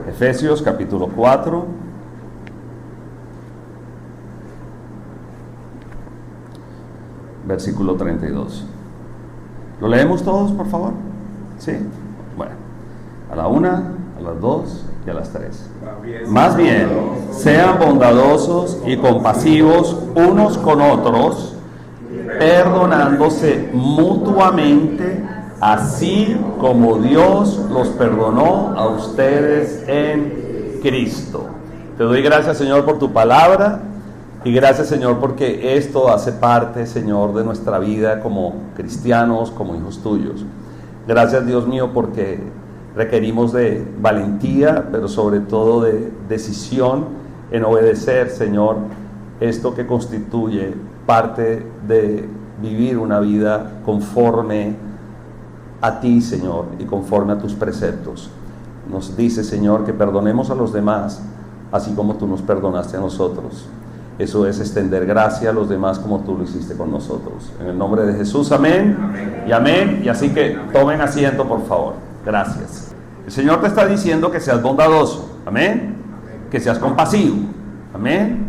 Efesios capítulo 4, versículo 32. ¿Lo leemos todos, por favor? ¿Sí? Bueno, a la 1, a las 2 y a las 3. Más bien, sean bondadosos y compasivos unos con otros, perdonándose mutuamente, así como Dios los perdonó a ustedes en Cristo. Te doy gracias, Señor, por tu palabra, y gracias, Señor, porque esto hace parte, Señor, de nuestra vida como cristianos, como hijos tuyos. Gracias, Dios mío, porque requerimos de valentía, pero sobre todo de decisión en obedecer, Señor, esto que constituye parte de vivir una vida conforme a ti, Señor, y conforme a tus preceptos. Nos dice, Señor, que perdonemos a los demás, así como tú nos perdonaste a nosotros. Eso es extender gracia a los demás como tú lo hiciste con nosotros. En el nombre de Jesús, amén, amén y amén. Y así que tomen asiento, por favor. Gracias. El Señor te está diciendo que seas bondadoso, amén, que seas compasivo, amén,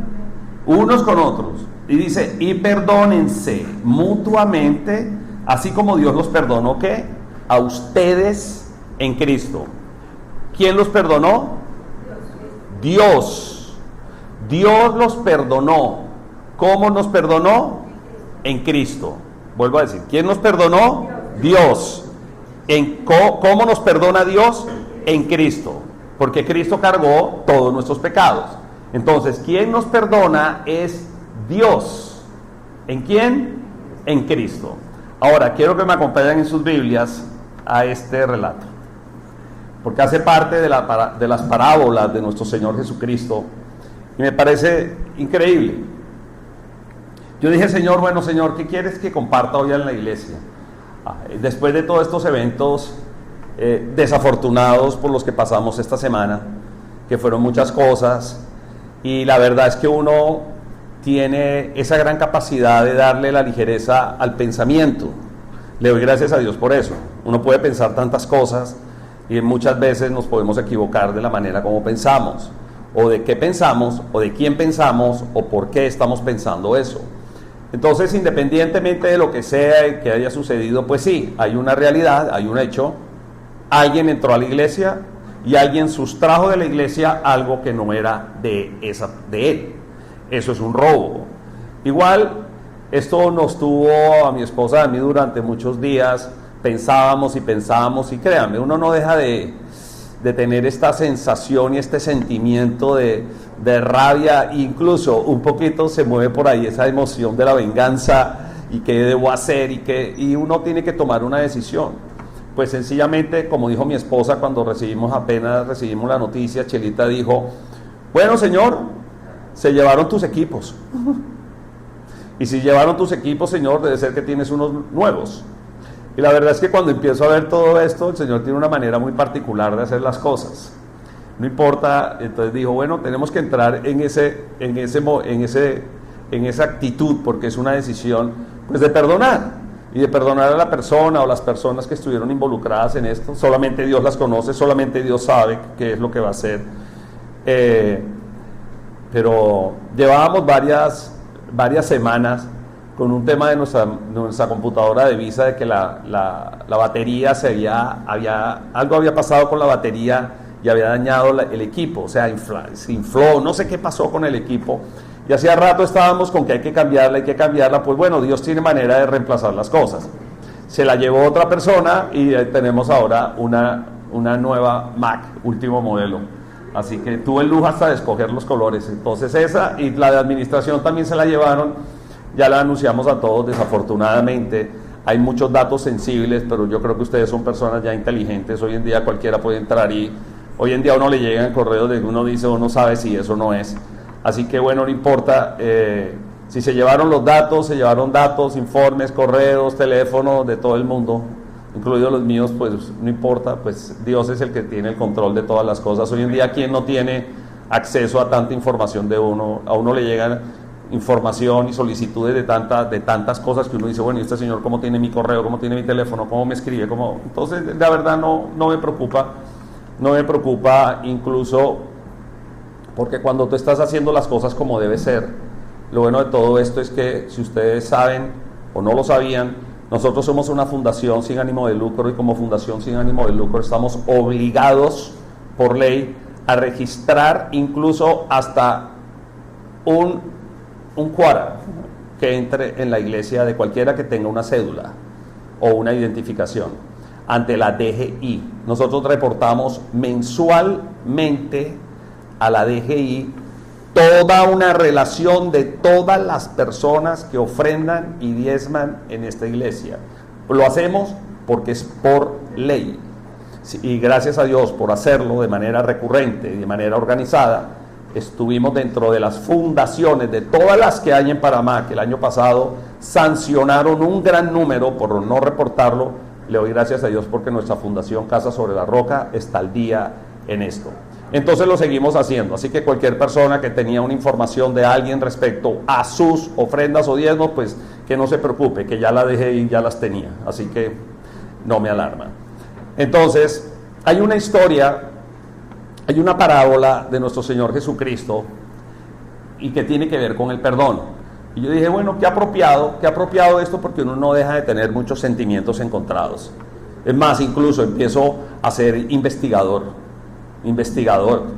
unos con otros. Y dice, y perdónense mutuamente, así como Dios los perdonó, ¿qué? A ustedes en Cristo. ¿Quién los perdonó? Dios. Dios los perdonó. ¿Cómo nos perdonó? En Cristo. Vuelvo a decir, ¿quién nos perdonó? Dios. ¿Cómo nos perdona Dios? En Cristo. Porque Cristo cargó todos nuestros pecados. Entonces, ¿quién nos perdona? Es Dios. ¿En quién? En Cristo. Ahora, quiero que me acompañen en sus Biblias a este relato, porque hace parte de las parábolas de nuestro Señor Jesucristo, y me parece increíble. Yo dije, Señor, bueno, Señor, ¿qué quieres que comparta hoy en la iglesia? Después de todos estos eventos desafortunados por los que pasamos esta semana, que fueron muchas cosas, y la verdad es que uno tiene esa gran capacidad de darle la ligereza al pensamiento. Le doy gracias a Dios por eso. Uno puede pensar tantas cosas y muchas veces nos podemos equivocar de la manera como pensamos, o de qué pensamos, o de quién pensamos, o por qué estamos pensando eso. Entonces, independientemente de lo que sea que haya sucedido, pues sí, hay una realidad, hay un hecho. Alguien entró a la iglesia y alguien sustrajo de la iglesia algo que no era de él. Eso es un robo. Igual, esto nos tuvo a mi esposa y a mí durante muchos días. Pensábamos y créanme, uno no deja de tener esta sensación y este sentimiento de rabia, incluso un poquito se mueve por ahí esa emoción de la venganza y qué debo hacer, y uno tiene que tomar una decisión. Pues sencillamente, como dijo mi esposa cuando apenas recibimos la noticia, Chelita dijo, bueno, Señor, se llevaron tus equipos. Y si llevaron tus equipos, Señor, debe ser que tienes unos nuevos. Y la verdad es que cuando empiezo a ver todo esto, el Señor tiene una manera muy particular de hacer las cosas. No importa, entonces dijo, bueno, tenemos que entrar en esa actitud, porque es una decisión, pues, de perdonar. Y de perdonar a la persona o las personas que estuvieron involucradas en esto. Solamente Dios las conoce, solamente Dios sabe qué es lo que va a hacer. Pero llevábamos varias semanas con un tema de nuestra computadora de Visa, de que la batería algo había pasado con la batería y había dañado el equipo, o sea, se infló, no sé qué pasó con el equipo, y hacía rato estábamos con que hay que cambiarla, pues bueno, Dios tiene manera de reemplazar las cosas. Se la llevó otra persona y tenemos ahora una nueva Mac, último modelo. Así que tuve el lujo hasta de escoger los colores. Entonces esa y la de administración también se la llevaron. Ya la anunciamos a todos, desafortunadamente. Hay muchos datos sensibles, pero yo creo que ustedes son personas ya inteligentes. Hoy en día cualquiera puede entrar y hoy en día a uno le llegan correos de que uno dice, uno sabe si eso no es. Así que bueno, no importa. Si se llevaron los datos, informes, correos, teléfonos de todo el mundo, incluidos los míos, pues no importa, pues Dios es el que tiene el control de todas las cosas. Hoy en día, ¿quién no tiene acceso a tanta información de uno? A uno le llegan información y solicitudes de tantas cosas que uno dice, bueno, ¿y este señor cómo tiene mi correo, cómo tiene mi teléfono, cómo me escribe? Entonces, la verdad no me preocupa. no me preocupa incluso porque cuando tú estás haciendo las cosas como debe ser, lo bueno de todo esto es que, si ustedes saben o no lo sabían, nosotros somos una fundación sin ánimo de lucro, y como fundación sin ánimo de lucro estamos obligados por ley a registrar incluso hasta un cuara que entre en la iglesia de cualquiera que tenga una cédula o una identificación ante la DGI. Nosotros reportamos mensualmente a la DGI toda una relación de todas las personas que ofrendan y diezman en esta iglesia. Lo hacemos porque es por ley, y gracias a Dios por hacerlo de manera recurrente y de manera organizada. Estuvimos dentro de las fundaciones de todas las que hay en Panamá, que el año pasado sancionaron un gran número por no reportarlo. Le doy gracias a Dios porque nuestra fundación Casa Sobre la Roca está al día en esto. Entonces lo seguimos haciendo, así que cualquier persona que tenía una información de alguien respecto a sus ofrendas o diezmos, pues que no se preocupe, que ya la dejé y ya las tenía, así que no me alarma. Entonces, hay una historia, hay una parábola de nuestro Señor Jesucristo y que tiene que ver con el perdón. Y yo dije, bueno, qué apropiado esto, porque uno no deja de tener muchos sentimientos encontrados. Es más, incluso empiezo a ser investigador,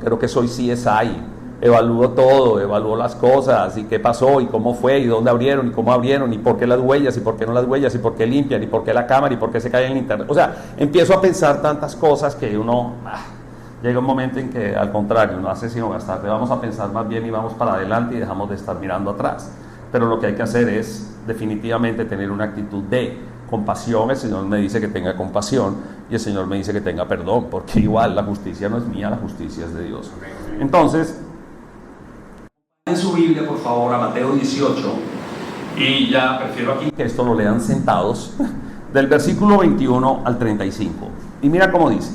creo que soy CSI, evalúo todo, evalúo las cosas, y qué pasó, y cómo fue, y dónde abrieron, y cómo abrieron, y por qué las huellas, y por qué no las huellas, y por qué limpian, y por qué la cámara, y por qué se cae en internet. O sea, empiezo a pensar tantas cosas que uno... llega un momento en que, al contrario, no hace sino gastarte. Vamos a pensar más bien y vamos para adelante y dejamos de estar mirando atrás. Pero lo que hay que hacer es definitivamente tener una actitud de compasión. El Señor me dice que tenga compasión y el Señor me dice que tenga perdón, porque igual la justicia no es mía, la justicia es de Dios. Entonces, en su Biblia, por favor, a Mateo 18, y ya prefiero aquí que esto lo lean sentados, del versículo 21 al 35. Y mira cómo dice: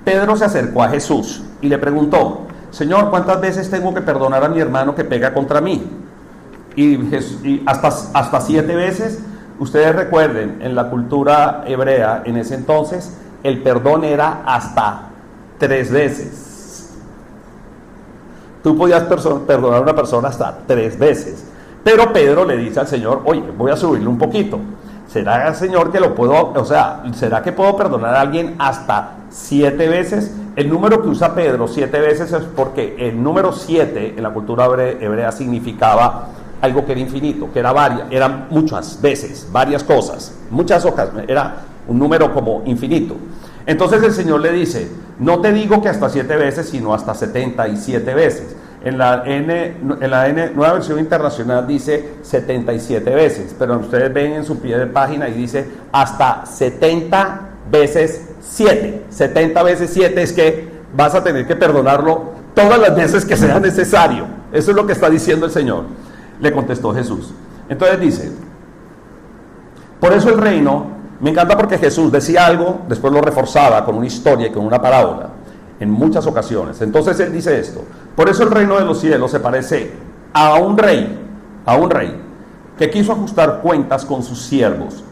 Pedro se acercó a Jesús y le preguntó: Señor, ¿cuántas veces tengo que perdonar a mi hermano que pega contra mí? Y hasta 7 veces. Ustedes recuerden, en la cultura hebrea en ese entonces, el perdón era hasta 3 veces. Tú podías perdonar a una persona hasta 3 veces. Pero Pedro le dice al Señor: oye, voy a subirle un poquito. ¿Será, Señor, que lo puedo, será que puedo perdonar a alguien hasta 7 veces? El número que usa Pedro, 7 veces, es porque el número 7 en la cultura hebrea significaba algo que era infinito, que eran muchas veces, varias cosas, muchas ocasiones, era un número como infinito. Entonces el Señor le dice: no te digo que hasta 7 veces, sino hasta 77 veces. En la Nueva Versión Internacional dice 77 veces, pero ustedes ven en su pie de página y dice hasta 70 veces 7. 70 veces 7 es que vas a tener que perdonarlo todas las veces que sea necesario. Eso es lo que está diciendo el Señor. Le contestó Jesús. Entonces dice: por eso el reino, me encanta porque Jesús decía algo, después lo reforzaba con una historia y con una parábola en muchas ocasiones. Entonces él dice esto: por eso el reino de los cielos se parece a un rey que quiso ajustar cuentas con sus siervos.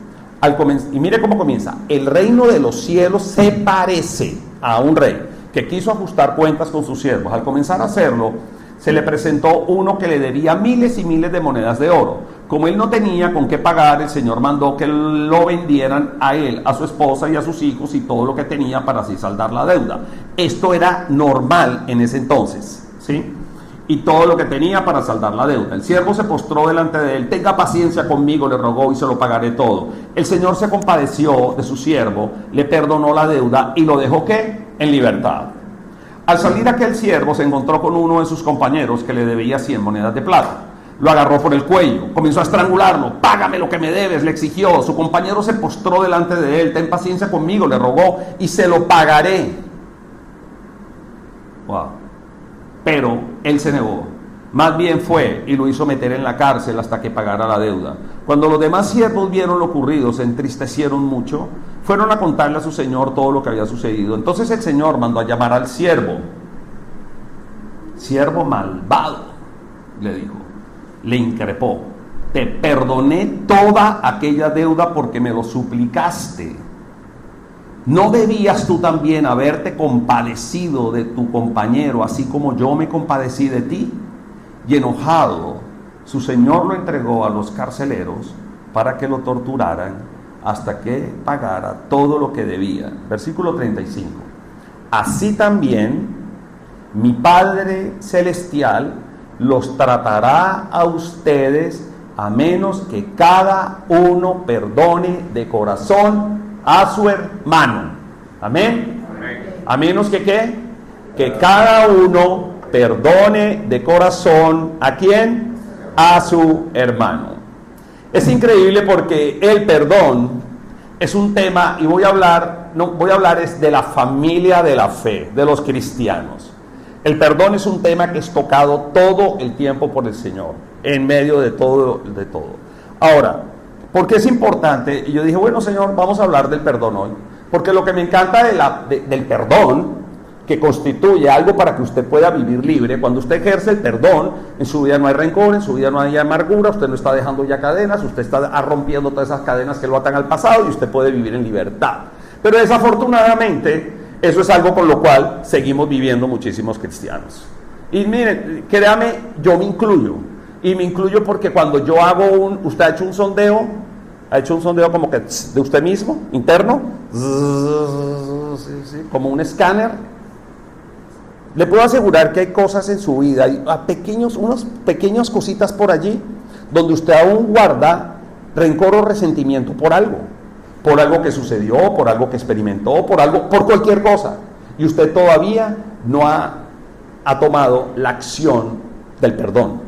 Y mire cómo comienza: el reino de los cielos se parece a un rey que quiso ajustar cuentas con sus siervos. Al comenzar a hacerlo, se le presentó uno que le debía miles y miles de monedas de oro. Como él no tenía con qué pagar, el Señor mandó que lo vendieran a él, a su esposa y a sus hijos y todo lo que tenía, para así saldar la deuda. Esto era normal en ese entonces, ¿sí? Y todo lo que tenía para saldar la deuda. El siervo se postró delante de él: tenga paciencia conmigo, le rogó, y se lo pagaré todo. El Señor se compadeció de su siervo, le perdonó la deuda y lo dejó, ¿qué?, en libertad. Al salir aquel siervo se encontró con uno de sus compañeros que le debía 100 monedas de plata. Lo agarró por el cuello, comenzó a estrangularlo. Págame lo que me debes, le exigió. Su compañero se postró delante de él: ten paciencia conmigo, le rogó, y se lo pagaré. Wow. Pero él se negó. Más bien fue y lo hizo meter en la cárcel hasta que pagara la deuda. Cuando los demás siervos vieron lo ocurrido, se entristecieron mucho. Fueron a contarle a su señor todo lo que había sucedido. Entonces el Señor mandó a llamar al siervo. Siervo malvado, le dijo, le increpó: te perdoné toda aquella deuda porque me lo suplicaste. ¿no debías tú también haberte compadecido de tu compañero, así como yo me compadecí de ti? Y enojado, su señor lo entregó a los carceleros para que lo torturaran hasta que pagara todo lo que debía. Versículo 35. Así también mi Padre Celestial los tratará a ustedes, a menos que cada uno perdone de corazón a su hermano. Amén. A menos que ¿qué? Que cada uno perdone de corazón ¿a quién? A su hermano. Es increíble porque el perdón es un tema, y voy a hablar es de la familia de la fe, de los cristianos. El perdón es un tema que es tocado todo el tiempo por el Señor, en medio de todo. Ahora, ¿por qué es importante? Y yo dije, bueno, Señor, vamos a hablar del perdón hoy. Porque lo que me encanta del perdón, que constituye algo para que usted pueda vivir libre, cuando usted ejerce el perdón, en su vida no hay rencor, en su vida no hay amargura, usted no está dejando ya cadenas, usted está rompiendo todas esas cadenas que lo atan al pasado y usted puede vivir en libertad. Pero desafortunadamente, eso es algo con lo cual seguimos viviendo muchísimos cristianos. Y miren, créame, yo me incluyo. Y me incluyo porque cuando yo hago usted ha hecho un sondeo como que de usted mismo, interno, como un escáner. Le puedo asegurar que hay cosas en su vida, hay unas pequeñas cositas por allí, donde usted aún guarda rencor o resentimiento por algo que sucedió, por algo que experimentó, por cualquier cosa. Y usted todavía no ha tomado la acción del perdón.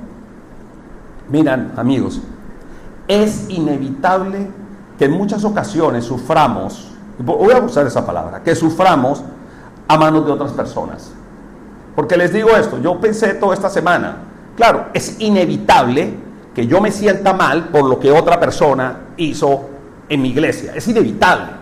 Miren, amigos, es inevitable que en muchas ocasiones suframos, voy a usar esa palabra, que suframos a manos de otras personas. Porque les digo esto, yo pensé toda esta semana, claro, es inevitable que yo me sienta mal por lo que otra persona hizo en mi iglesia, es inevitable.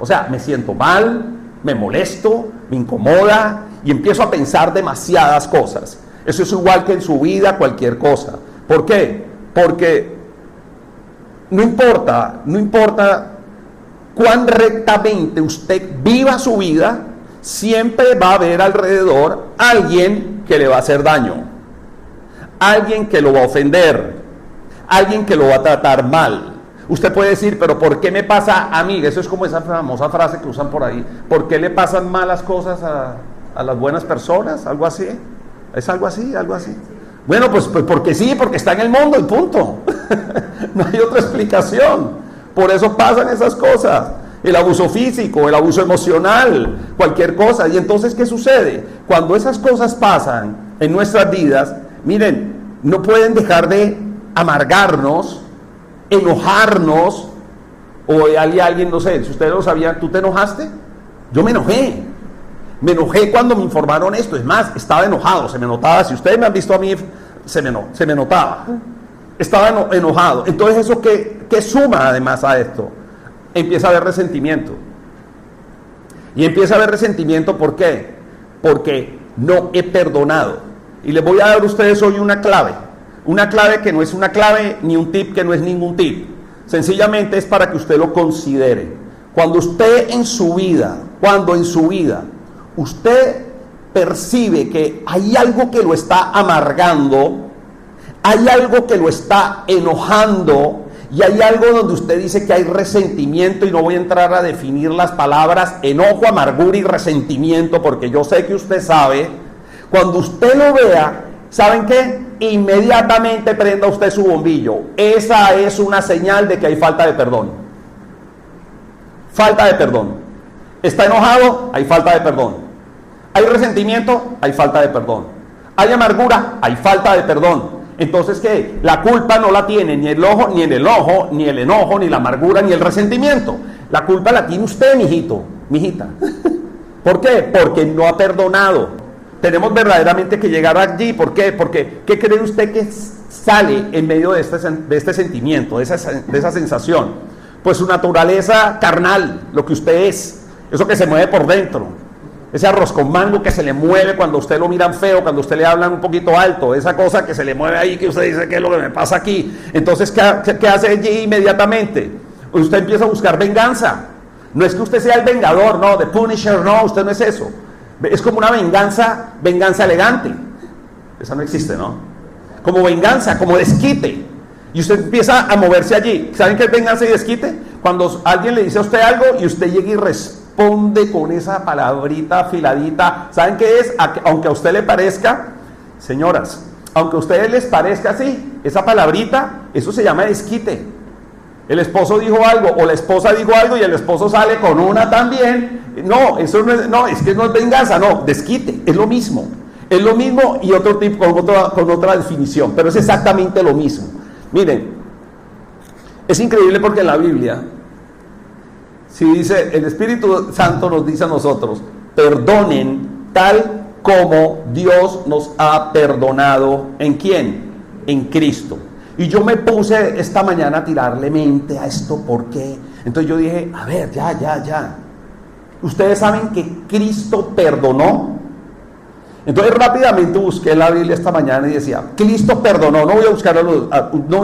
O sea, me siento mal, me molesto, me incomoda y empiezo a pensar demasiadas cosas. Eso es igual que en su vida, cualquier cosa. ¿Por qué? Porque no importa cuán rectamente usted viva su vida, siempre va a haber alrededor alguien que le va a hacer daño, alguien que lo va a ofender, alguien que lo va a tratar mal. Usted puede decir, pero ¿por qué me pasa a mí? Eso es como esa famosa frase que usan por ahí. ¿Por qué le pasan malas cosas a las buenas personas? ¿Algo así? ¿Es algo así? Bueno, pues porque sí, porque está en el mundo y punto. No hay otra explicación. Por eso pasan esas cosas. El abuso físico, el abuso emocional, cualquier cosa. Y entonces, ¿qué sucede? Cuando esas cosas pasan en nuestras vidas, miren, no pueden dejar de amargarnos, enojarnos. O hay alguien, no sé, si ustedes lo sabían, ¿tú te enojaste? Yo me enojé. Me enojé cuando me informaron esto. Es más, estaba enojado, se me notaba. Si ustedes me han visto a mí, se me notaba. Estaba enojado. Entonces, ¿eso qué suma además a esto? Empieza a haber resentimiento. Y empieza a haber resentimiento, ¿por qué? Porque no he perdonado. Y les voy a dar a ustedes hoy una clave que no es una clave ni un tip que no es ningún tip. Sencillamente es para que usted lo considere. Cuando en su vida usted percibe que hay algo que lo está amargando, hay algo que lo está enojando, y hay algo donde usted dice que hay resentimiento, y no voy a entrar a definir las palabras enojo, amargura y resentimiento, porque yo sé que usted sabe. Cuando usted lo vea, ¿saben qué? Inmediatamente prenda usted su bombillo. Esa es una señal de que hay falta de perdón. Falta de perdón. ¿Está enojado? Hay falta de perdón. ¿Hay resentimiento? Hay falta de perdón. ¿Hay amargura? Hay falta de perdón. Entonces, ¿qué? La culpa no la tiene ni el enojo, ni la amargura, ni el resentimiento. La culpa la tiene usted, mijita. ¿Por qué? Porque no ha perdonado. Tenemos verdaderamente que llegar allí. ¿Por qué? Porque, ¿qué cree usted que sale en medio de este sentimiento, de esa sensación? Pues su naturaleza carnal, lo que usted es, eso que se mueve por dentro. Ese arroz con mango que se le mueve cuando usted lo miran feo, cuando usted le hablan un poquito alto, esa cosa que se le mueve ahí, que usted dice, ¿qué es lo que me pasa aquí? Entonces, ¿qué hace allí inmediatamente? Usted empieza a buscar venganza. No es que usted sea el vengador, no, the Punisher, no, usted no es eso. Es como una venganza elegante. Esa no existe, ¿no? Como venganza, como desquite. Y usted empieza a moverse allí. ¿Saben qué es venganza y desquite? Cuando alguien le dice a usted algo y usted llega y responde con esa palabrita afiladita. ¿Saben qué es? Aunque a usted le parezca, señoras, aunque a ustedes les parezca así, esa palabrita, eso se llama desquite. El esposo dijo algo o la esposa dijo algo y el esposo sale con una también. No, eso no es que no es venganza, no, desquite, es lo mismo. Es lo mismo y otro tipo, con otra definición, pero es exactamente lo mismo. Miren, es increíble porque en la Biblia, si dice, el Espíritu Santo nos dice a nosotros, perdonen tal como Dios nos ha perdonado. ¿En quién? En Cristo. Y yo me puse esta mañana a tirarle mente a esto, ¿por qué? Entonces yo dije, a ver, ya. ¿Ustedes saben que Cristo perdonó? Entonces rápidamente busqué la Biblia esta mañana y decía, Cristo perdonó. No voy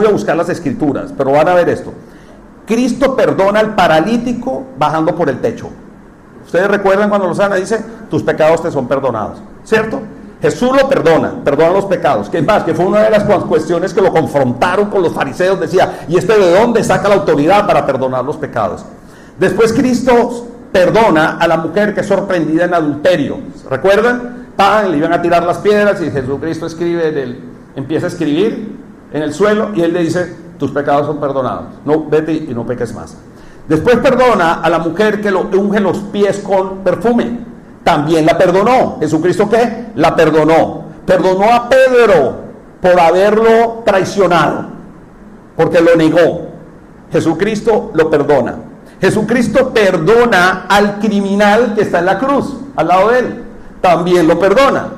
a buscar las escrituras, pero van a ver esto. Cristo perdona al paralítico bajando por el techo. Ustedes recuerdan cuando lo sana, dice, tus pecados te son perdonados, ¿cierto? Jesús lo perdona los pecados. ¿Qué más? Que fue una de las cuestiones que lo confrontaron con los fariseos. Decía, ¿y este de dónde saca la autoridad para perdonar los pecados? Después Cristo perdona a la mujer que es sorprendida en adulterio. ¿Recuerdan? Le iban a tirar las piedras y Jesucristo empieza a escribir en el suelo y él le dice, tus pecados son perdonados. No, vete y no peques más. Después perdona a la mujer que unge los pies con perfume. También la perdonó. ¿Jesucristo qué? La perdonó. Perdonó a Pedro por haberlo traicionado, porque lo negó. Jesucristo lo perdona. Jesucristo perdona al criminal que está en la cruz, al lado de él. También lo perdona.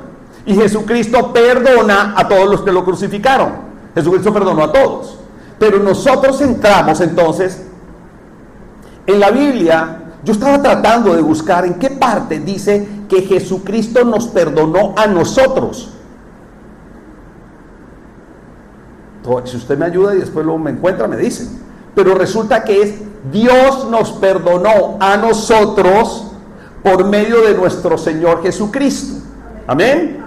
Y Jesucristo perdona a todos los que lo crucificaron. Jesucristo perdonó a todos. Pero nosotros entramos entonces en la Biblia. Yo estaba tratando de buscar en qué parte dice que Jesucristo nos perdonó a nosotros. Si usted me ayuda y después luego me encuentra, me dice. Pero resulta que es Dios nos perdonó a nosotros por medio de nuestro Señor Jesucristo. ¿Amén?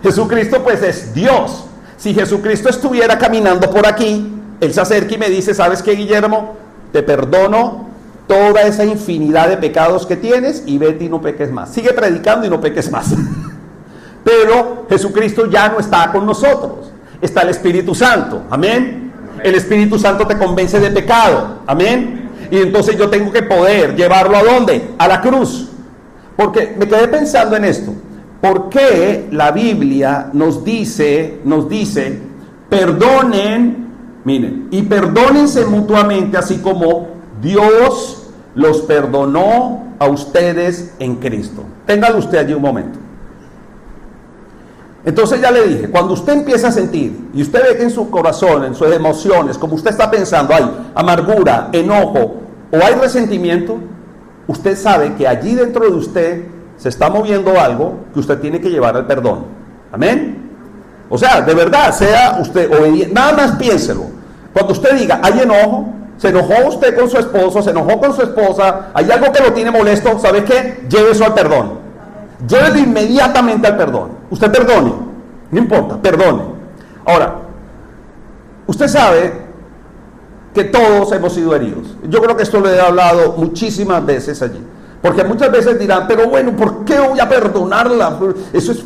Jesucristo pues es Dios. Si Jesucristo estuviera caminando por aquí, Él se acerca y me dice, ¿sabes qué, Guillermo? Te perdono toda esa infinidad de pecados que tienes y vete y no peques más. Sigue predicando y no peques más. Pero Jesucristo ya no está con nosotros. Está el Espíritu Santo. ¿Amén? El Espíritu Santo te convence de pecado. ¿Amén? Y entonces yo tengo que poder llevarlo ¿a dónde? A la cruz. Porque me quedé pensando en esto. ¿Por qué la Biblia nos dice, perdonen, miren, y perdónense mutuamente, así como Dios los perdonó a ustedes en Cristo? Téngalo usted allí un momento. Entonces ya le dije, cuando usted empieza a sentir, y usted ve que en su corazón, en sus emociones, como usted está pensando, hay amargura, enojo, o hay resentimiento, usted sabe que allí dentro de usted se está moviendo algo que usted tiene que llevar al perdón. ¿Amén? O sea, de verdad, sea usted obediente, nada más piénselo. Cuando usted diga, hay enojo, se enojó usted con su esposo, se enojó con su esposa, hay algo que lo tiene molesto, ¿sabe qué? Lleve eso al perdón. Llévelo inmediatamente al perdón. Usted perdone, no importa, perdone. Ahora, usted sabe que todos hemos sido heridos. Yo creo que esto lo he hablado muchísimas veces allí. Porque muchas veces dirán, pero bueno, ¿por qué voy a perdonarla?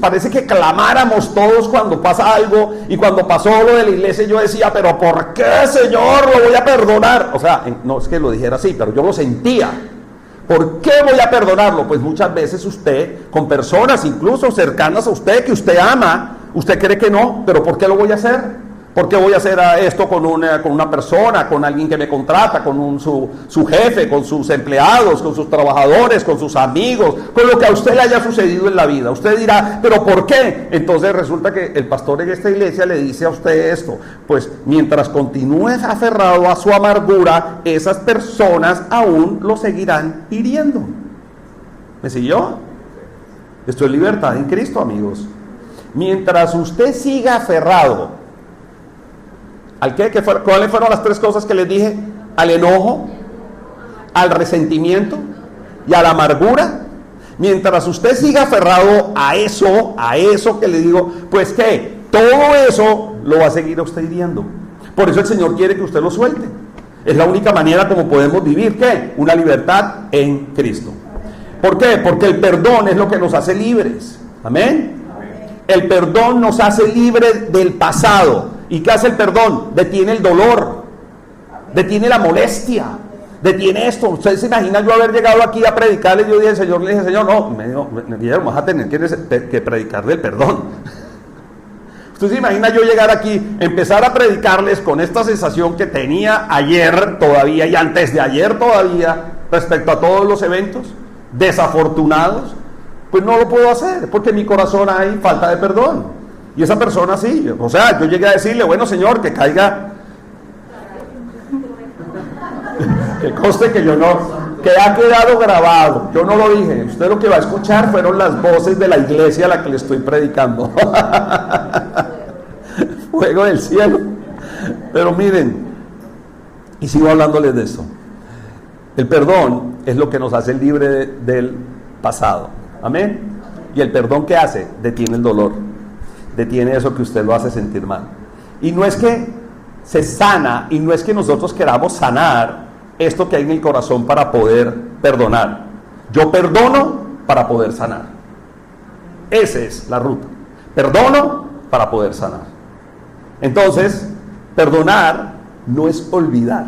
Parece que clamáramos todos cuando pasa algo. Y cuando pasó lo de la iglesia yo decía, pero ¿por qué, Señor, lo voy a perdonar? O sea, no es que lo dijera así, pero yo lo sentía. ¿Por qué voy a perdonarlo? Pues muchas veces usted, con personas incluso cercanas a usted, que usted ama, usted cree que no, pero ¿por qué lo voy a hacer? ¿Por qué voy a hacer esto con una persona, con alguien que me contrata, con su jefe, con sus empleados, con sus trabajadores, con sus amigos, con lo que a usted le haya sucedido en la vida? Usted dirá, ¿pero por qué? Entonces resulta que el pastor en esta iglesia le dice a usted esto, pues mientras continúe aferrado a su amargura, esas personas aún lo seguirán hiriendo. ¿Me siguió? Esto es libertad en Cristo, amigos. Mientras usted siga aferrado, ¿al qué? ¿Cuáles fueron las tres cosas que les dije? Al enojo, al resentimiento y a la amargura, mientras usted siga aferrado a eso que le digo, pues que todo eso lo va a seguir a usted hiriendo. Por eso el Señor quiere que usted lo suelte. Es la única manera como podemos vivir, ¿qué? Una libertad en Cristo. ¿Por qué? Porque el perdón es lo que nos hace libres. Amén. El perdón nos hace libres del pasado. ¿Y qué hace el perdón? Detiene el dolor, detiene la molestia, detiene esto. Ustedes se imaginan yo haber llegado aquí a predicarle, yo dije al Señor, le dije, Señor, no, Guillermo, vas a tener que predicarle el perdón. Usted se imagina yo llegar aquí, empezar a predicarles con esta sensación que tenía ayer todavía y antes de ayer todavía respecto a todos los eventos desafortunados. Pues no lo puedo hacer porque en mi corazón hay falta de perdón. Y esa persona sí, o sea, yo llegué a decirle, bueno, Señor, que caiga, que conste que yo no, que ha quedado grabado, yo no lo dije, usted lo que va a escuchar fueron las voces de la iglesia a la que le estoy predicando. Fuego del cielo. Pero miren, y sigo hablándoles de esto. El perdón es lo que nos hace libre del pasado. Amén. Y el perdón, ¿qué hace? Detiene el dolor, detiene eso que usted lo hace sentir mal. Y no es que se sana, y no es que nosotros queramos sanar esto que hay en el corazón para poder perdonar. Yo perdono para poder sanar. Esa es la ruta. Perdono para poder sanar. Entonces, perdonar no es olvidar.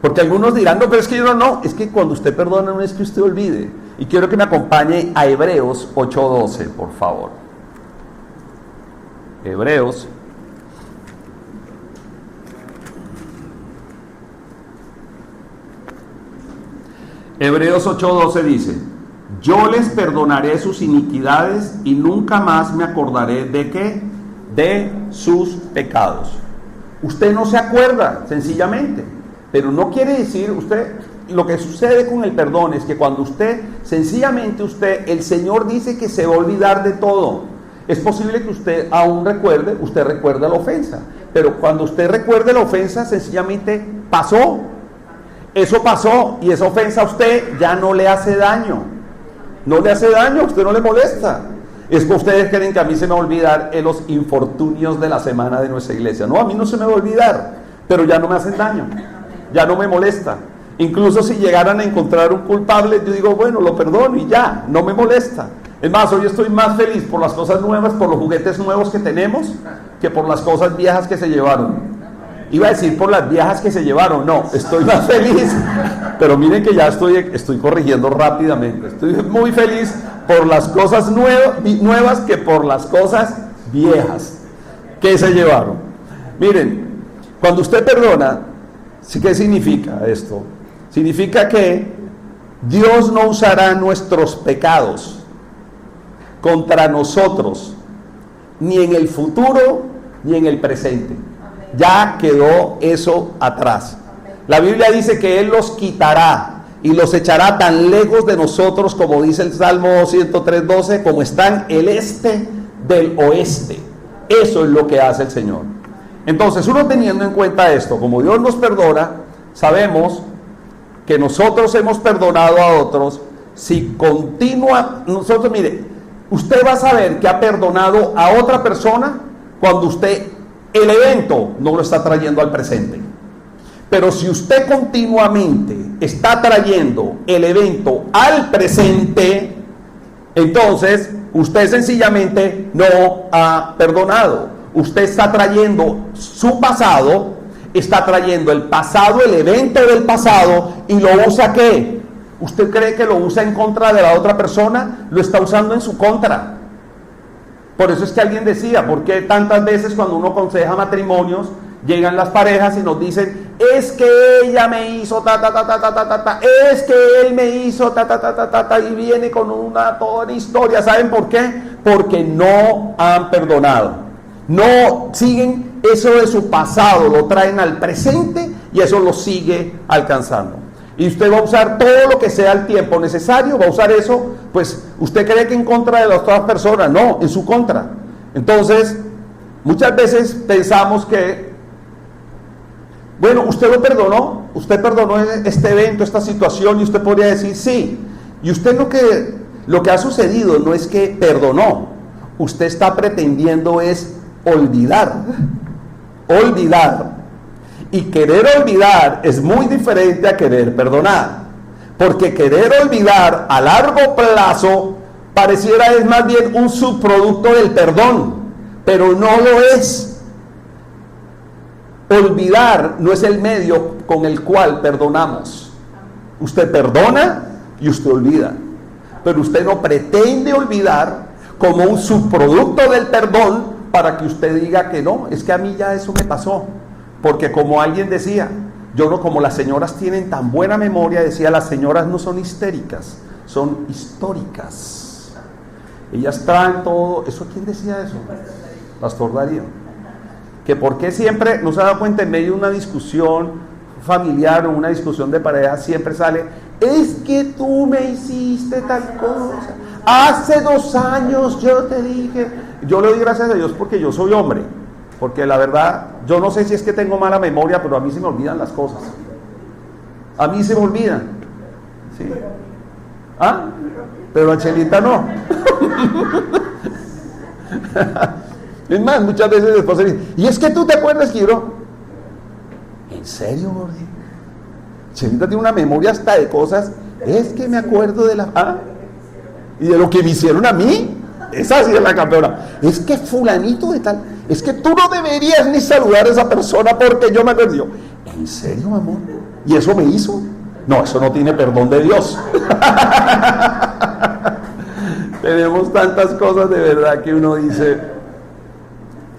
Porque algunos dirán, no, pero es que yo no, es que cuando usted perdona no es que usted olvide. Y quiero que me acompañe a Hebreos 8:12, por favor. Hebreos 8:12 dice: yo les perdonaré sus iniquidades y nunca más me acordaré de ¿qué? De sus pecados. Usted no se acuerda, sencillamente, pero no quiere decir usted. Lo que sucede con el perdón es que cuando usted, sencillamente el Señor dice que se va a olvidar de todo. Es posible que usted aún recuerde, usted recuerda la ofensa, pero cuando usted recuerde la ofensa, sencillamente pasó. Eso pasó y esa ofensa a usted ya no le hace daño. No le hace daño, a usted no le molesta. Es que ustedes creen que a mí se me va a olvidar en los infortunios de la semana de nuestra iglesia. No, a mí no se me va a olvidar, pero ya no me hacen daño, ya no me molesta. Incluso si llegaran a encontrar un culpable, yo digo, bueno, lo perdono y ya, no me molesta. Es más, hoy estoy más feliz por las cosas nuevas, por los juguetes nuevos que tenemos, que por las cosas viejas que se llevaron. Iba a decir por las viejas que se llevaron, no, estoy más feliz, pero miren que ya estoy corrigiendo rápidamente. Estoy muy feliz por las cosas nuevas que por las cosas viejas que se llevaron. Miren, cuando usted perdona, ¿qué significa esto? Significa que Dios no usará nuestros pecados contra nosotros, ni en el futuro, ni en el presente. Ya quedó eso atrás. La Biblia dice que Él los quitará y los echará tan lejos de nosotros, como dice el Salmo 103:12, como están el este del oeste. Eso es lo que hace el Señor. Entonces, uno teniendo en cuenta esto, como Dios nos perdona, sabemos que nosotros hemos perdonado a otros. Si continúa, nosotros, mire, usted va a saber que ha perdonado a otra persona cuando usted el evento no lo está trayendo al presente. Pero si usted continuamente está trayendo el evento al presente, entonces usted sencillamente no ha perdonado. Usted está trayendo su pasado, está trayendo el pasado, el evento del pasado, y lo usa ¿qué? ¿Usted cree que lo usa en contra de la otra persona? Lo está usando en su contra. Por eso es que alguien decía, ¿por qué tantas veces cuando uno aconseja matrimonios, llegan las parejas y nos dicen, es que ella me hizo es que él me hizo y viene con toda una historia? ¿Saben por qué? Porque no han perdonado. No siguen eso de su pasado, lo traen al presente y eso lo sigue alcanzando. Y usted va a usar todo lo que sea el tiempo necesario, va a usar eso, pues usted cree que en contra de las otras personas, no, en su contra. Entonces, muchas veces pensamos que, bueno, usted lo perdonó, usted perdonó este evento, esta situación, y usted podría decir sí. Y usted lo que ha sucedido no es que perdonó, usted está pretendiendo es olvidar. Y querer olvidar es muy diferente a querer perdonar. Porque querer olvidar a largo plazo pareciera es más bien un subproducto del perdón, pero no lo es. Olvidar no es el medio con el cual perdonamos. Usted perdona y usted olvida, pero usted no pretende olvidar como un subproducto del perdón para que usted diga que no, es que a mí ya eso me pasó. Porque como alguien decía, yo no, como las señoras tienen tan buena memoria, decía, las señoras no son histéricas, son históricas. Ellas traen todo, ¿eso quién decía eso? Pastor Darío. Que por qué siempre, no se ha dado cuenta, en medio de una discusión familiar o una discusión de pareja, siempre sale, es que tú me hiciste tal cosa, hace 2 años yo te dije. Yo le doy gracias a Dios porque yo soy hombre, porque la verdad, yo no sé si es que tengo mala memoria, pero a mí se me olvidan las cosas. A mí se me olvidan. ¿Sí? ¿Ah? Pero a Chelita no. Es más, muchas veces después se dice, y es que tú te acuerdas que yo, ¿en serio, Gordi? Chelita tiene una memoria hasta de cosas, es que me acuerdo de la... ¿Ah? Y de lo que me hicieron a mí. Esa sí es la campeona. Es que fulanito de tal, es que tú no deberías ni saludar a esa persona porque yo me acuerdo. Yo, ¿en serio, amor? ¿Y eso me hizo? No, eso no tiene perdón de Dios. Tenemos tantas cosas de verdad que uno dice,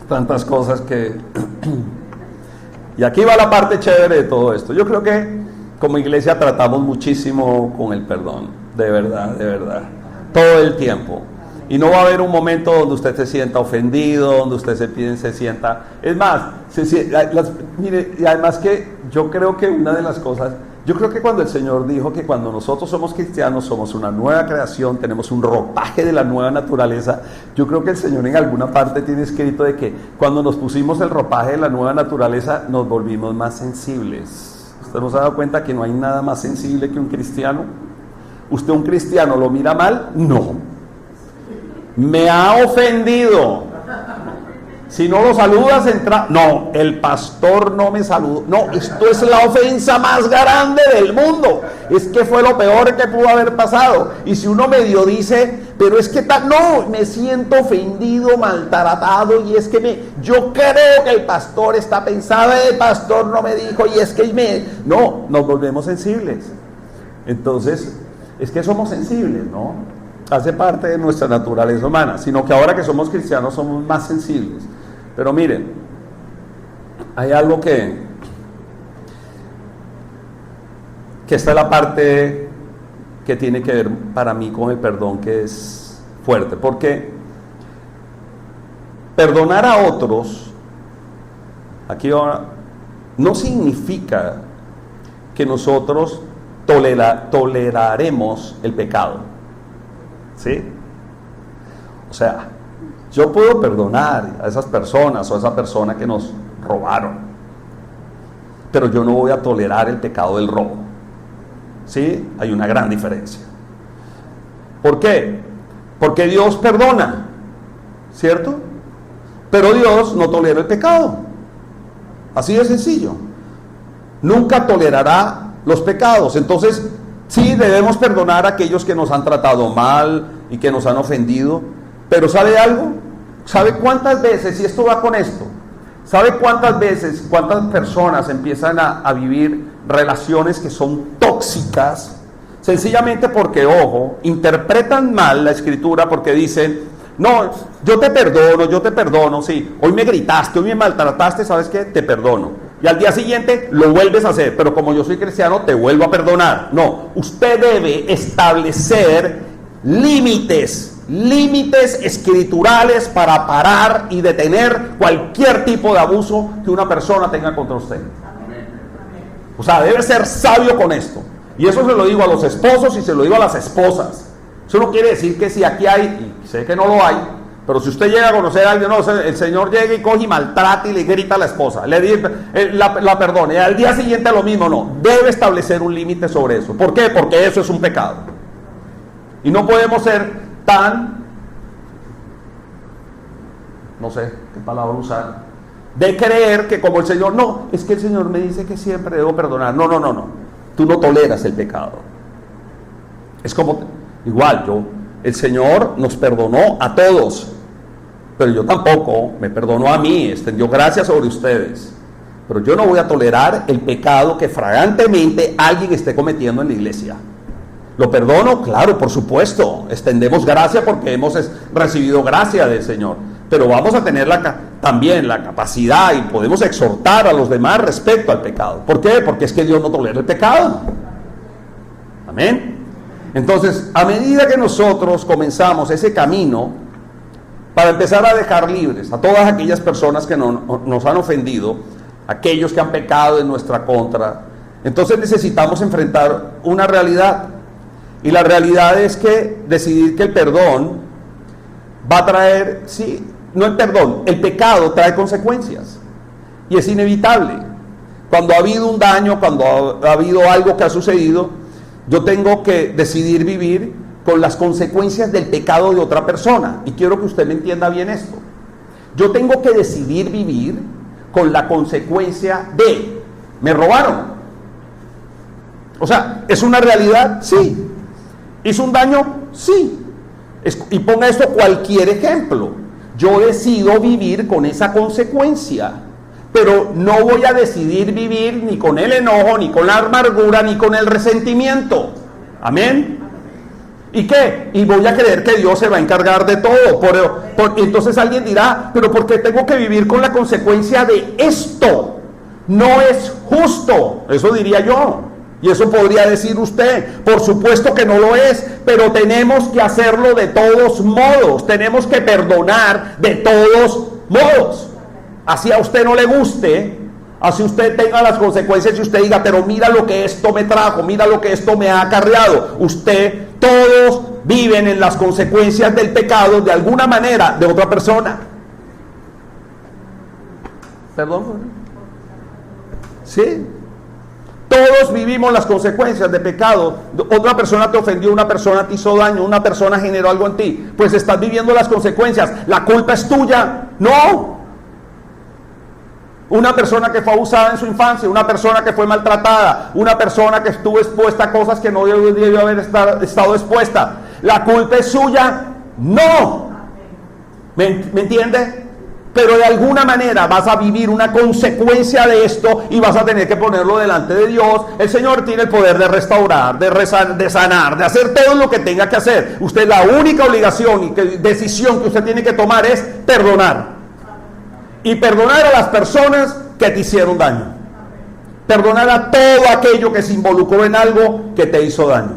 tantas cosas que... Y aquí va la parte chévere de todo esto. Yo creo que como iglesia tratamos muchísimo con el perdón, de verdad, todo el tiempo. Y no va a haber un momento donde usted se sienta ofendido, donde usted se sienta... Es más, mire, y además que yo creo que una de las cosas... Yo creo que cuando el Señor dijo que cuando nosotros somos cristianos somos una nueva creación, tenemos un ropaje de la nueva naturaleza, yo creo que el Señor en alguna parte tiene escrito de que cuando nos pusimos el ropaje de la nueva naturaleza nos volvimos más sensibles. ¿Usted no se ha dado cuenta que no hay nada más sensible que un cristiano? ¿Usted un cristiano lo mira mal? No. Me ha ofendido. Si no lo saludas, entra. No, el pastor no me saludó. No, esto es la ofensa más grande del mundo. Es que fue lo peor que pudo haber pasado. Y si uno medio dice, pero es que no, me siento ofendido, maltratado, y es que yo creo que el pastor está pensando, el pastor no me dijo, y es que no, nos volvemos sensibles. Entonces, es que somos sensibles, ¿no? Hace parte de nuestra naturaleza humana, sino que ahora que somos cristianos somos más sensibles. Pero miren, hay algo que esta es la parte que tiene que ver para mí con el perdón, que es fuerte, porque perdonar a otros, aquí ahora, no significa que nosotros toleraremos el pecado, ¿sí? O sea, yo puedo perdonar a esas personas o a esa persona que nos robaron, pero yo no voy a tolerar el pecado del robo, ¿sí? Hay una gran diferencia. ¿Por qué? Porque Dios perdona, ¿cierto? Pero Dios no tolera el pecado. Así de sencillo. Nunca tolerará los pecados. Entonces, sí debemos perdonar a aquellos que nos han tratado mal y que nos han ofendido. Pero ¿sabe algo? ¿Sabe cuántas veces, y esto va con esto, ¿sabe cuántas veces, cuántas personas empiezan a vivir relaciones que son tóxicas? Sencillamente porque, ojo, interpretan mal la escritura porque dicen, no, yo te perdono, sí, hoy me gritaste, hoy me maltrataste, ¿sabes qué? Te perdono. Y al día siguiente lo vuelves a hacer, pero como yo soy cristiano, te vuelvo a perdonar. No, usted debe establecer límites escriturales para parar y detener cualquier tipo de abuso que una persona tenga contra usted. O sea, debe ser sabio con esto. Y eso se lo digo a los esposos y se lo digo a las esposas. Eso no quiere decir que si aquí hay, y sé que no lo hay, pero si usted llega a conocer a alguien, no, el señor llega y coge y maltrata y le grita a la esposa, le dice, la perdone, y al día siguiente lo mismo, no. Debe establecer un límite sobre eso. ¿Por qué? Porque eso es un pecado. Y no podemos ser tan, no sé qué palabra usar, de creer que como el Señor, no, es que el Señor me dice que siempre debo perdonar. No. Tú no toleras el pecado. Es como, igual, el Señor nos perdonó a todos, pero yo tampoco, me perdonó a mí, extendió gracia sobre ustedes. Pero yo no voy a tolerar el pecado que flagrantemente alguien esté cometiendo en la iglesia. ¿Lo perdono? Claro, por supuesto. Extendemos gracia porque hemos recibido gracia del Señor. Pero vamos a tener también la capacidad y podemos exhortar a los demás respecto al pecado. ¿Por qué? Porque es que Dios no tolera el pecado. Amén. Entonces, a medida que nosotros comenzamos ese camino para empezar a dejar libres a todas aquellas personas que nos han ofendido, aquellos que han pecado en nuestra contra, entonces necesitamos enfrentar una realidad. Y la realidad es que decidir que el perdón va a traer, sí, no el perdón, el pecado trae consecuencias. Y es inevitable. Cuando ha habido un daño, cuando ha habido algo que ha sucedido, yo tengo que decidir vivir con las consecuencias del pecado de otra persona. Y quiero que usted me entienda bien esto. Yo tengo que decidir vivir con la consecuencia de, ¿me robaron? O sea, ¿es una realidad? Sí. ¿Hizo un daño? Sí. Y ponga esto cualquier ejemplo. Yo decido vivir con esa consecuencia, pero no voy a decidir vivir ni con el enojo, ni con la amargura, ni con el resentimiento. Amén. ¿Y qué? Y voy a creer que Dios se va a encargar de todo. Entonces alguien dirá, pero ¿por qué tengo que vivir con la consecuencia de esto? No es justo. Eso diría yo. Y eso podría decir usted. Por supuesto que no lo es, pero tenemos que hacerlo de todos modos. Tenemos que perdonar de todos modos. Así a usted no le guste, así usted tenga las consecuencias y usted diga, pero mira lo que esto me trajo, mira lo que esto me ha acarreado. Todos viven en las consecuencias del pecado de alguna manera de otra persona. ¿Perdón? Sí. Todos vivimos las consecuencias de pecado. Otra persona te ofendió, una persona te hizo daño, una persona generó algo en ti. Pues estás viviendo las consecuencias. ¿La culpa es tuya? No. Una persona que fue abusada en su infancia, una persona que fue maltratada, una persona que estuvo expuesta a cosas que no debió haber estado expuesta. ¿La culpa es suya? No. ¿Me entiende? Pero de alguna manera vas a vivir una consecuencia de esto y vas a tener que ponerlo delante de Dios. El Señor tiene el poder de restaurar, de sanar, de hacer todo lo que tenga que hacer. Usted, la única obligación y decisión que usted tiene que tomar es perdonar. Y perdonar a las personas que te hicieron daño. Perdonar a todo aquello que se involucró en algo que te hizo daño.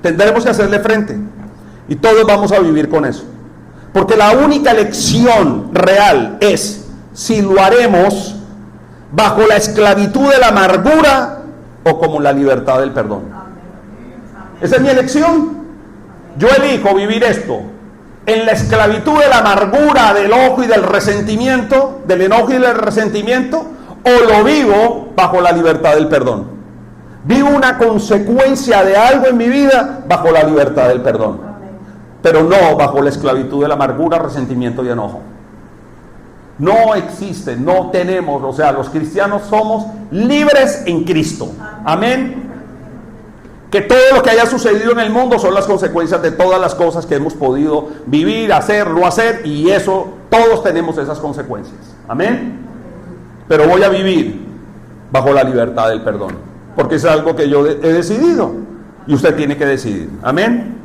Tendremos que hacerle frente. Y todos vamos a vivir con eso. Porque la única elección real es si lo haremos bajo la esclavitud de la amargura o como la libertad del perdón. Esa es mi elección. Yo elijo vivir esto en la esclavitud de la amargura, del enojo y del resentimiento, o lo vivo bajo la libertad del perdón. Vivo una consecuencia de algo en mi vida bajo la libertad del perdón, pero no bajo la esclavitud de la amargura, resentimiento y enojo. No existe, no tenemos, o sea, los cristianos somos libres en Cristo. Amén. Que todo lo que haya sucedido en el mundo son las consecuencias de todas las cosas que hemos podido vivir, hacer, no hacer, y eso, todos tenemos esas consecuencias. Amén. Pero voy a vivir bajo la libertad del perdón, porque es algo que yo he decidido, y usted tiene que decidir. Amén.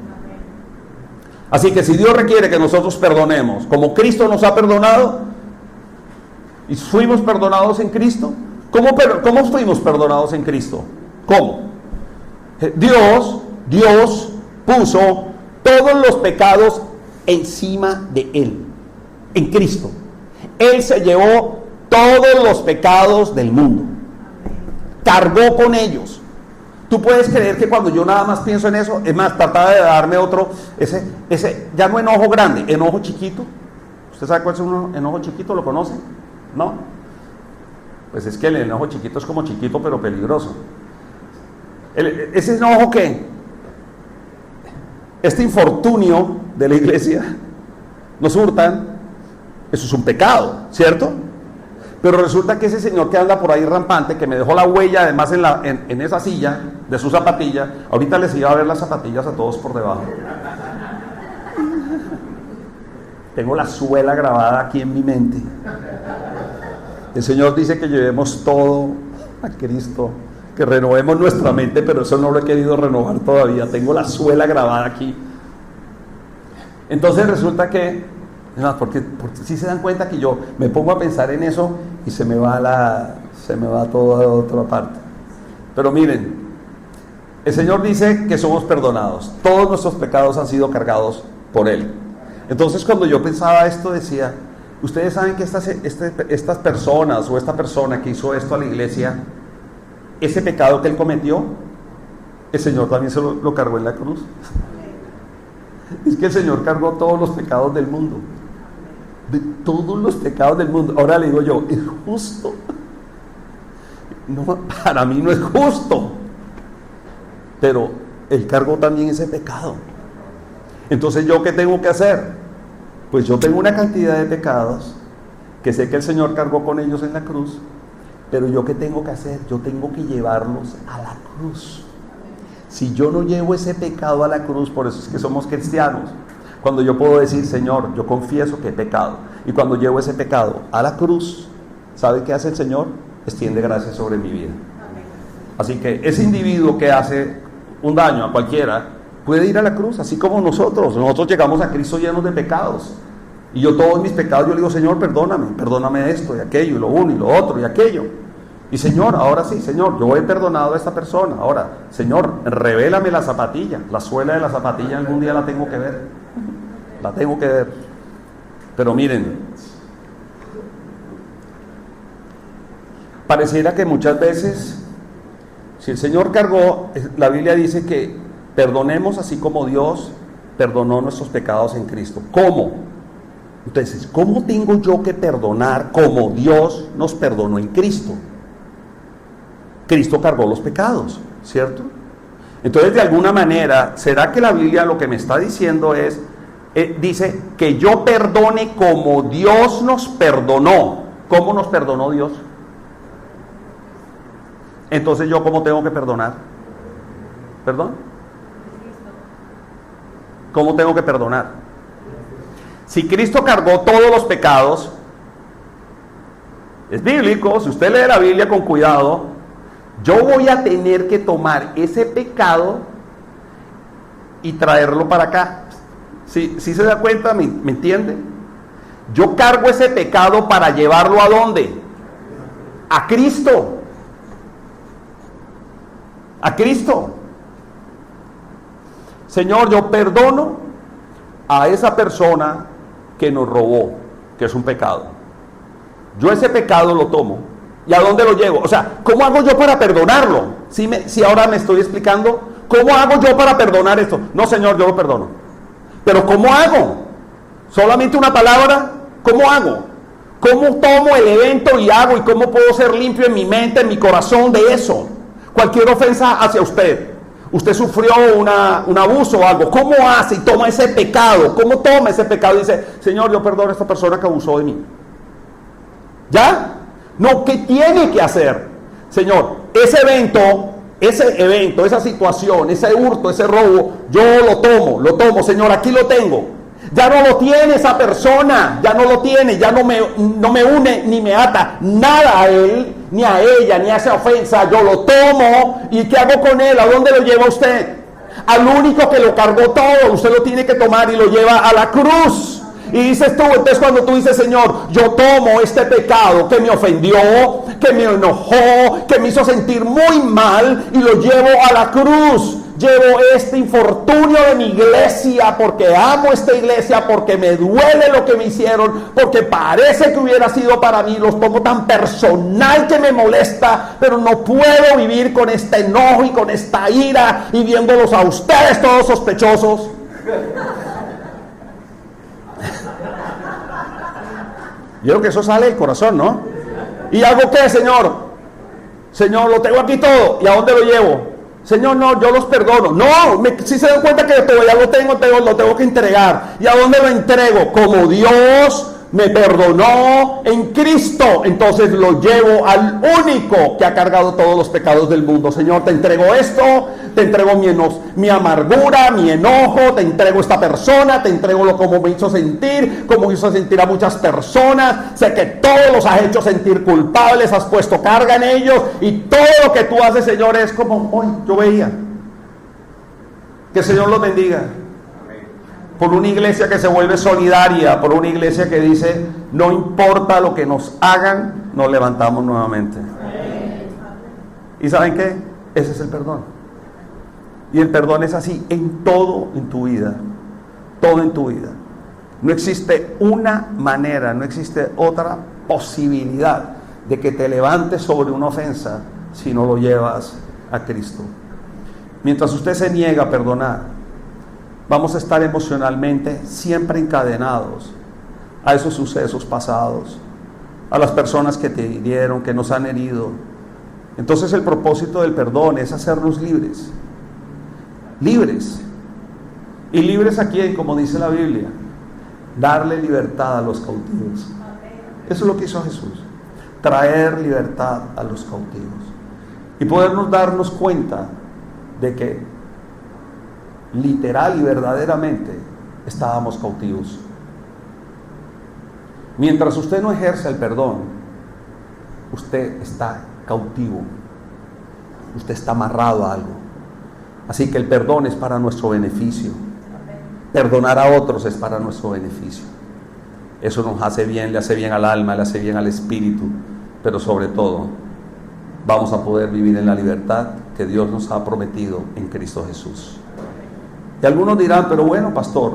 Así que si Dios requiere que nosotros perdonemos, como Cristo nos ha perdonado, y fuimos perdonados en Cristo, ¿cómo fuimos perdonados en Cristo? ¿Cómo? Dios puso todos los pecados encima de Él, en Cristo. Él se llevó todos los pecados del mundo, cargó con ellos. Tú puedes creer que cuando yo nada más pienso en eso, es más, trataba de darme otro, ese ya no enojo grande, enojo chiquito. ¿Usted sabe cuál es un enojo chiquito? ¿Lo conoce? ¿No? Pues es que el enojo chiquito es como chiquito pero peligroso. Ese enojo que este infortunio de la iglesia, nos hurtan, eso es un pecado, ¿cierto? Pero resulta que ese señor que anda por ahí rampante, que me dejó la huella además en esa silla de su zapatilla, ahorita les iba a ver las zapatillas a todos por debajo. Tengo la suela grabada aquí en mi mente. El Señor dice que llevemos todo a Cristo, que renovemos nuestra mente, pero eso no lo he querido renovar todavía. Tengo la suela grabada aquí. Entonces resulta que, porque si se dan cuenta que yo me pongo a pensar en eso y se me va toda a otra parte. Pero miren, el Señor dice que somos perdonados. Todos nuestros pecados han sido cargados por Él. Entonces cuando yo pensaba esto decía, ustedes saben que estas personas o esta persona que hizo esto a la iglesia, ese pecado que él cometió, el Señor también se lo cargó en la cruz. Es que el Señor cargó todos los pecados del mundo, de todos los pecados del mundo. Ahora le digo yo, ¿es justo? No, para mí no es justo, pero él cargó también ese pecado. Entonces, ¿yo qué tengo que hacer? Pues yo tengo una cantidad de pecados que sé que el Señor cargó con ellos en la cruz, pero ¿yo qué tengo que hacer? Yo tengo que llevarlos a la cruz. Si yo no llevo ese pecado a la cruz, por eso es que somos cristianos. Cuando yo puedo decir, Señor, yo confieso que he pecado, y cuando llevo ese pecado a la cruz, ¿sabe qué hace el Señor? Extiende gracia sobre mi vida. Así que ese individuo que hace un daño a cualquiera puede ir a la cruz, así como nosotros llegamos a Cristo llenos de pecados, y yo todos mis pecados, yo le digo, Señor, perdóname esto y aquello, y lo uno y lo otro y aquello, y Señor, ahora sí, Señor, yo he perdonado a esta persona, ahora, Señor, revélame la zapatilla, la suela de la zapatilla algún día la tengo que ver, pero miren, pareciera que muchas veces, si el Señor cargó, la Biblia dice que perdonemos así como Dios perdonó nuestros pecados en Cristo. ¿Cómo? Entonces, ¿cómo tengo yo que perdonar como Dios nos perdonó en Cristo? Cristo cargó los pecados, ¿cierto? Entonces, de alguna manera, ¿será que la Biblia lo que me está diciendo es, dice que yo perdone como Dios nos perdonó? ¿Cómo nos perdonó Dios? Entonces, ¿yo cómo tengo que perdonar? ¿Perdón? ¿Cómo tengo que perdonar? Si Cristo cargó todos los pecados, es bíblico, si usted lee la Biblia con cuidado, yo voy a tener que tomar ese pecado y traerlo para acá. ¿Sí se da cuenta? ¿Me entiende? Yo cargo ese pecado para llevarlo ¿a dónde? A Cristo. A Cristo. Señor, yo perdono a esa persona que nos robó, que es un pecado. Yo ese pecado lo tomo. ¿Y a dónde lo llevo? O sea, ¿cómo hago yo para perdonarlo? Si ahora me estoy explicando, ¿cómo hago yo para perdonar esto? No, Señor, yo lo perdono. Pero ¿cómo hago? ¿Solamente una palabra? ¿Cómo hago? ¿Cómo tomo el evento y hago? ¿Y cómo puedo ser limpio en mi mente, en mi corazón de eso? Cualquier ofensa hacia usted. Usted sufrió un abuso o algo. ¿Cómo hace y toma ese pecado? ¿Cómo toma ese pecado y dice, Señor, yo perdono a esta persona que abusó de mí? ¿Ya? No, ¿qué tiene que hacer? Señor, ese evento, esa situación, ese hurto, ese robo, yo lo tomo, Señor, aquí lo tengo. Ya no lo tiene esa persona, ya no lo tiene, ya no me une ni me ata nada a él, ni a ella, ni a esa ofensa. Yo lo tomo y ¿qué hago con él? ¿A dónde lo lleva usted? Al único que lo cargó todo, usted lo tiene que tomar y lo lleva a la cruz. Y dices tú, entonces cuando tú dices, Señor, yo tomo este pecado que me ofendió, que me enojó, que me hizo sentir muy mal y lo llevo a la cruz. Llevo este infortunio de mi iglesia porque amo esta iglesia, porque me duele lo que me hicieron, porque parece que hubiera sido para mí, los tomo tan personal que me molesta, pero no puedo vivir con este enojo y con esta ira y viéndolos a ustedes todos sospechosos. Yo creo que eso sale del corazón, ¿no? ¿Y hago qué, Señor? Señor, lo tengo aquí todo, ¿y a dónde lo llevo? Señor, no, yo los perdono. No, si se dan cuenta que todavía lo tengo que entregar. ¿Y a dónde lo entrego? Como Dios me perdonó en Cristo, entonces lo llevo al único que ha cargado todos los pecados del mundo. Señor, te entrego esto, te entrego mi amargura, mi enojo, te entrego esta persona, te entrego lo como me hizo sentir, como hizo sentir a muchas personas. Sé que todos los has hecho sentir culpables, has puesto carga en ellos, y todo lo que tú haces, Señor, es como hoy yo veía. Que el Señor los bendiga. Por una iglesia que se vuelve solidaria, por una iglesia que dice, no importa lo que nos hagan, nos levantamos nuevamente. ¿Y saben qué? Ese es el perdón. Y el perdón es así en todo en tu vida. Todo en tu vida. No existe una manera, no existe otra posibilidad de que te levantes sobre una ofensa si no lo llevas a Cristo. Mientras usted se niega a perdonar, vamos a estar emocionalmente siempre encadenados a esos sucesos pasados, a las personas que te hirieron, que nos han herido. Entonces el propósito del perdón es hacernos libres. Libres. ¿Y libres a quién? Como dice la Biblia, darle libertad a los cautivos. Eso es lo que hizo Jesús, traer libertad a los cautivos. Y podernos darnos cuenta de que literal y verdaderamente estábamos cautivos. Mientras usted no ejerce el perdón, usted está cautivo, usted está amarrado a algo. Así que el perdón es para nuestro beneficio. Perdonar a otros es para nuestro beneficio. Eso nos hace bien, le hace bien al alma, le hace bien al espíritu, pero sobre todo vamos a poder vivir en la libertad que Dios nos ha prometido en Cristo Jesús. Y algunos dirán, pero bueno, pastor,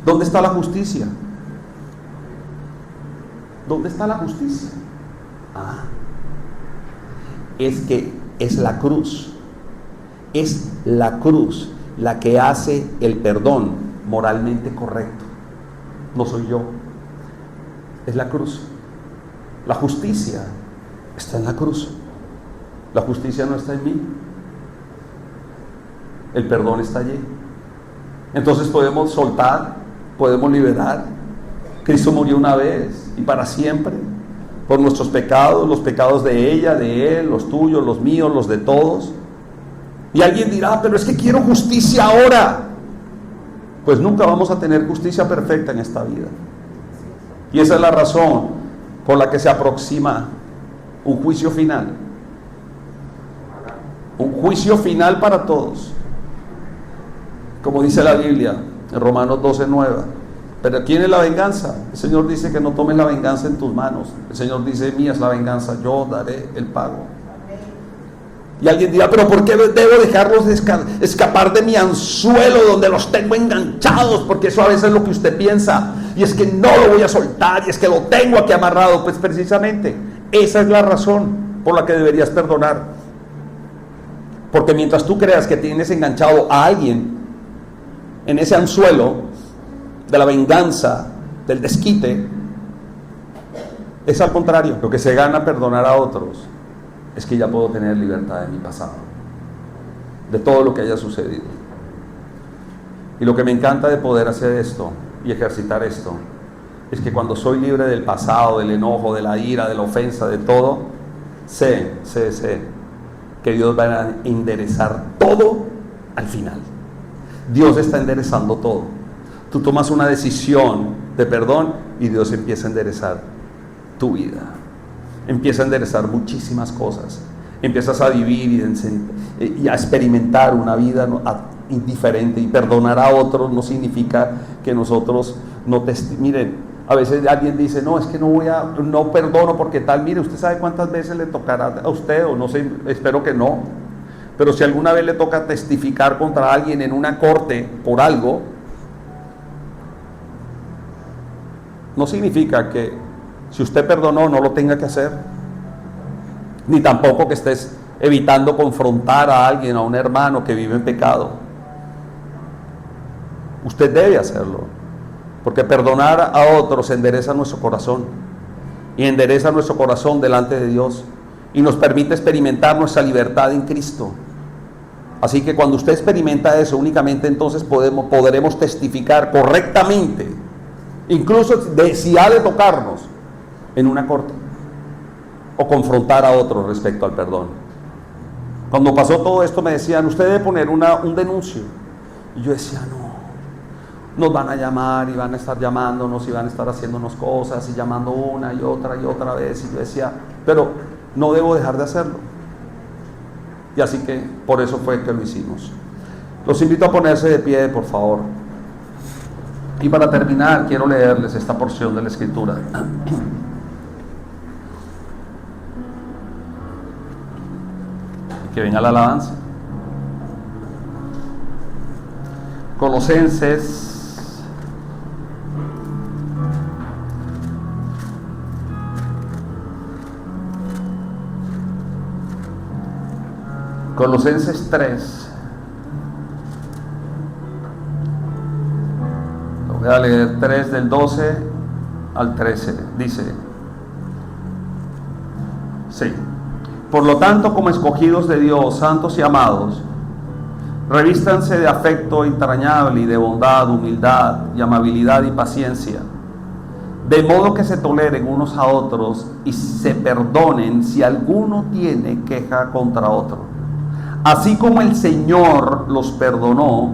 ¿dónde está la justicia? ¿Dónde está la justicia? Es que es la cruz. Es la cruz la que hace el perdón moralmente correcto. No soy yo. Es la cruz. La justicia está en la cruz. La justicia no está en mí. El perdón está allí. Entonces podemos soltar, podemos liberar. Cristo murió una vez y para siempre por nuestros pecados, los pecados de ella, de él, los tuyos, los míos, los de todos. Y alguien dirá, pero es que quiero justicia ahora. Pues nunca vamos a tener justicia perfecta en esta vida. Y esa es la razón por la que se aproxima un juicio final. Un juicio final para todos. Como dice la Biblia en Romanos 12:9. Pero ¿quién es la venganza? El Señor dice que no tomes la venganza en tus manos. El Señor dice, mía es la venganza, yo daré el pago. Y alguien dirá, pero ¿por qué debo dejarlos escapar de mi anzuelo donde los tengo enganchados? Porque eso a veces es lo que usted piensa. Y es que no lo voy a soltar, y es que lo tengo aquí amarrado. Pues precisamente, esa es la razón por la que deberías perdonar. Porque mientras tú creas que tienes enganchado a alguien en ese anzuelo de la venganza, del desquite, es al contrario. Lo que se gana perdonar a otros es que ya puedo tener libertad de mi pasado, de todo lo que haya sucedido. Y lo que me encanta de poder hacer esto y ejercitar esto es que cuando soy libre del pasado, del enojo, de la ira, de la ofensa, de todo, sé que Dios va a enderezar todo al final. Dios está enderezando todo. Tú tomas una decisión de perdón y Dios empieza a enderezar tu vida. Empieza a enderezar muchísimas cosas. Empiezas a vivir y a experimentar una vida diferente. Y perdonar a otros no significa que nosotros no miren, a veces alguien dice, no, es que no perdono porque tal. Mire, usted sabe cuántas veces le tocará a usted, o no sé, espero que no. Pero si alguna vez le toca testificar contra alguien en una corte por algo, no significa que si usted perdonó no lo tenga que hacer, ni tampoco que estés evitando confrontar a alguien, a un hermano que vive en pecado. Usted debe hacerlo, porque perdonar a otros endereza nuestro corazón, y endereza nuestro corazón delante de Dios, y nos permite experimentar nuestra libertad en Cristo. Así que cuando usted experimenta eso, únicamente entonces podremos testificar correctamente, incluso si ha de tocarnos en una corte, o confrontar a otros respecto al perdón. Cuando pasó todo esto me decían, usted debe poner un denuncio. Y yo decía, no, nos van a llamar y van a estar llamándonos y van a estar haciéndonos cosas y llamando una y otra vez. Y yo decía, pero no debo dejar de hacerlo. Y así que por eso fue que lo hicimos. Los invito a ponerse de pie, por favor. Y para terminar, quiero leerles esta porción de la Escritura. Que venga la alabanza. Colosenses Colosenses 3. Lo voy a leer, 3 del 12 al 13. Dice, sí. Por lo tanto, como escogidos de Dios, santos y amados, revístanse de afecto entrañable y de bondad, humildad y amabilidad y paciencia, de modo que se toleren unos a otros y se perdonen si alguno tiene queja contra otro. Así como el Señor los perdonó,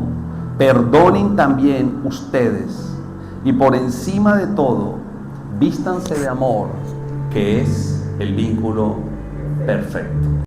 perdonen también ustedes. Y por encima de todo, vístanse de amor, que es el vínculo perfecto.